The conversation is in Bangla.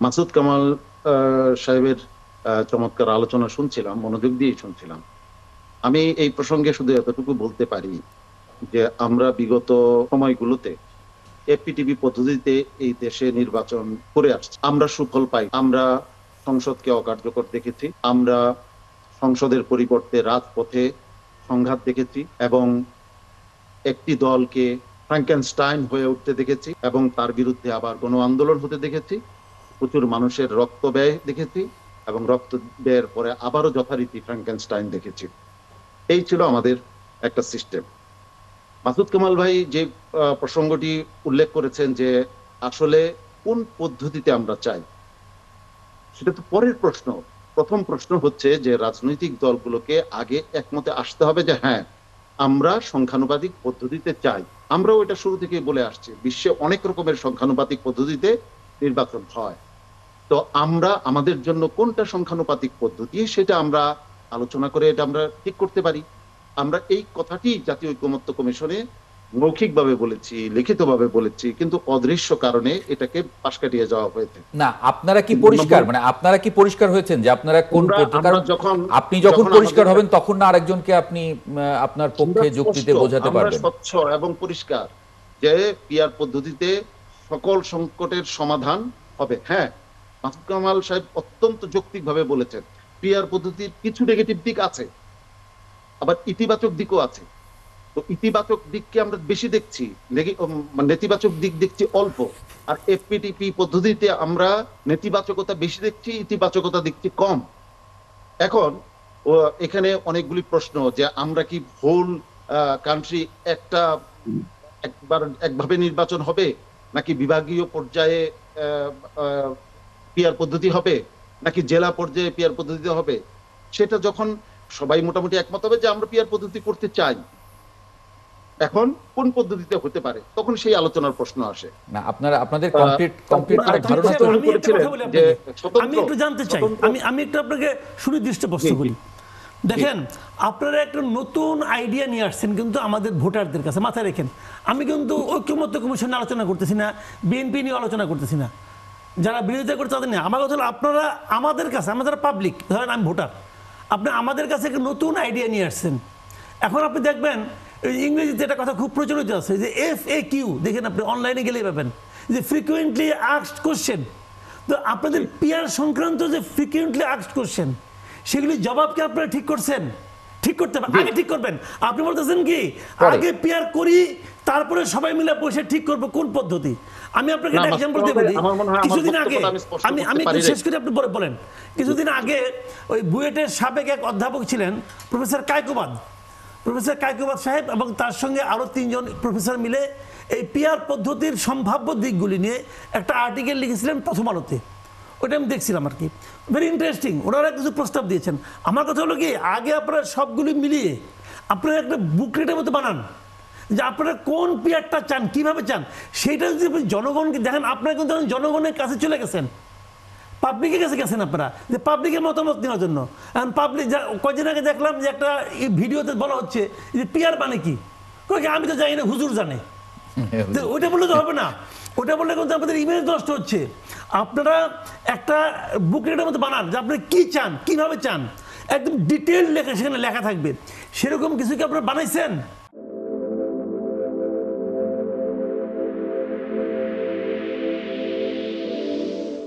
মাসুদ কামাল সাহেবের চমৎকার আলোচনা শুনছিলাম, মনোযোগ দিয়ে শুনছিলাম। আমি এই প্রসঙ্গে শুধু এতটুকু বলতে পারি যে আমরা বিগত সময়গুলোতে এপিটিভি পদ্ধতিতে এই দেশে নির্বাচন করে আসছি, আমরা সুফল পাই। আমরা সংসদকে অকার্যকর দেখেছি, আমরা সংসদের পরিবর্তে রাজপথে সংঘাত দেখেছি এবং একটি দলকে ফ্রাঙ্কেনস্টাইন হয়ে উঠতে দেখেছি এবং তার বিরুদ্ধে আবার গণ আন্দোলন হতে দেখেছি। প্রচুর মানুষের রক্ত ব্যয় দেখেছি এবং রক্ত ব্যয়ের পরে আবারও যথারীতি ফ্রাঙ্কেনস্টাইন দেখেছি। এই ছিল আমাদের একটা সিস্টেম। মাসুদ কামাল ভাই যে প্রসঙ্গটি উল্লেখ করেছেন যে আসলে কোন পদ্ধতিতে আমরা চাই, সেটা তো পরের প্রশ্ন। প্রথম প্রশ্ন হচ্ছে যে রাজনৈতিক দলগুলোকে আগে একমতে আসতে হবে যে হ্যাঁ, আমরা সংখ্যানুপাতিক পদ্ধতিতে চাই। আমরাও এটা শুরু থেকে বলে আসছি, বিশ্বে অনেক রকমের সংখ্যানুপাতিক পদ্ধতিতে নির্বাচন হয়। তো আমরা আমাদের জন্য কোনটা সংখ্যানুপাতিক পদ্ধতি সেটা আমরা আলোচনা করে এটা আমরা ঠিক করতে পারি। আমরা এই কথাটি জাতীয় ঐকমত্য কমিশনে মৌখিকভাবে বলেছি, লিখিতভাবে বলেছি, কিন্তু অদৃশ্য কারণে এটাকে পাশ কাটিয়ে যাওয়া হয়েছে। না, আপনারা কি পরিষ্কার, মানে আপনারা কি পরিষ্কার হয়েছেন যে আপনারা কোন আপনি যখন পরিষ্কার হবেন তখন না আরেকজনকে আপনি আপনার পক্ষে যুক্তিতে বোঝাতে পারবেন। স্বচ্ছ এবং পরিষ্কার যে পিআর পদ্ধতিতে সকল সংকটের সমাধান হবে। হ্যাঁ, মাসুদ কামাল সাহেব অত্যন্ত যৌক্তিকভাবে বলেছেন পিআর পদ্ধতির কিছু নেগেটিভ দিক আছে, আবার ইতিবাচক দিকও আছে। তো ইতিবাচক দিককে আমরা বেশি দেখছি, নেতিবাচক দিক দেখছি অল্প। আর এফপিটিপি পদ্ধতিতে আমরা নেতিবাচকতা বেশি দেখছি, ইতিবাচকতা দেখছি কম। এখন এখানে অনেকগুলি প্রশ্ন যে আমরা কি হোল কান্ট্রি একভাবে নির্বাচন হবে, নাকি বিভাগীয় পর্যায়ে পিআর পদ্ধতি হবে, নাকি জেলা পর্যায়ে পিআর পদ্ধতি হবে। সেটা যখন সবাই মোটামুটি একমত হবে যে আমরা পিআর পদ্ধতি করতে চাই, এখন কোন পদ্ধতিতে হতে পারে, তখন সেই আলোচনার প্রশ্ন আসে। না, আপনারা আপনাদের কমপ্লিট ধারণা তো আমি একটু জানতে চাই, আমি একটু আপনাকে সুনির্দিষ্ট প্রশ্ন করি। দেখেন, আপনারা একটা নতুন আইডিয়া নিয়ে আসছেন কিন্তু আমাদের ভোটারদের কাছে, মাথায় রেখেন। আমি কিন্তু ঐক্যমত্য কমিশনে আলোচনা করতেছি না, বিএনপি নিয়ে আলোচনা করতেছি না, যারা বিরোধিতা করছে তাদের নিয়ে। আমার কথা হলো আপনারা আমাদের কাছে, আমাদের পাবলিক, ধরেন আমি ভোটার, আপনি আমাদের কাছে একটা নতুন আইডিয়া নিয়ে আসছেন। এখন আপনি দেখবেন ইংরেজিতে একটা কথা খুব প্রচলিত আছে যে FAQ, দেখেন আপনি অনলাইনে গেলেই পাবেন যে ফ্রিকুয়েন্টলি আস্কড কোশ্চেন। তো আপনাদের পিআর সংক্রান্ত যে ফ্রিকুয়েন্টলি আস্কড কোশ্চেন, সেগুলি জবাব কি আপনারা ঠিক করছেন? ঠিক করতে আগে ঠিক করবেন। আপনি বলতেছেন কি আগে পিআর করি তারপরে সবাই মিলে বসে ঠিক করবো কোন পদ্ধতি। আমি আপনাকে একটা এক্সাম্পল দিয়ে বলি। কিছুদিন আগে আমি শেষ করে আপনি বলেন, কিছুদিন আগে ওই বুয়েটের সাবেক এক অধ্যাপক ছিলেন প্রফেসর কায়কোবাদ সাহেব এবং তার সঙ্গে আরো 3 জন প্রফেসর মিলে এই পিআর পদ্ধতির সম্ভাব্য দিকগুলি নিয়ে একটা আর্টিকেল লিখেছিলেন প্রথম আলোতে। ওটা আমি দেখছিলাম আর কি, ভেরি ইন্টারেস্টিং। ওনারা কিছু প্রস্তাব দিয়েছেন। আমার কথা হলো কি, আগে আপনারা সবগুলি মিলিয়ে আপনারা একটা বুকলেটের মতো বানান যে আপনারা কোন পিআরটা চান, কিভাবে চান, সেইটা যদি জনগণকে দেখেন। আপনারা কিন্তু জনগণের কাছে চলে গেছেন, পাবলিকের কাছে গেছেন আপনারা, যে পাবলিকের মতামত নেওয়ার জন্য। এখন পাবলিক কয়েকদিন আগে দেখলাম যে একটা ভিডিওতে বলা হচ্ছে যে পিআর মানে কি, আমি তো জানি না, হুজুর জানে। ওইটা বললে তো হবে না, ওটা বললে কিন্তু আমাদের ইমেজ নষ্ট হচ্ছে। আপনারা একটা বুকলেটের মতো বানান যে আপনি কি চান, কিভাবে চান, একদম ডিটেল লেখা, সেখানে লেখা থাকবে। সেরকম কিছু কি আপনারা বানাইছেন?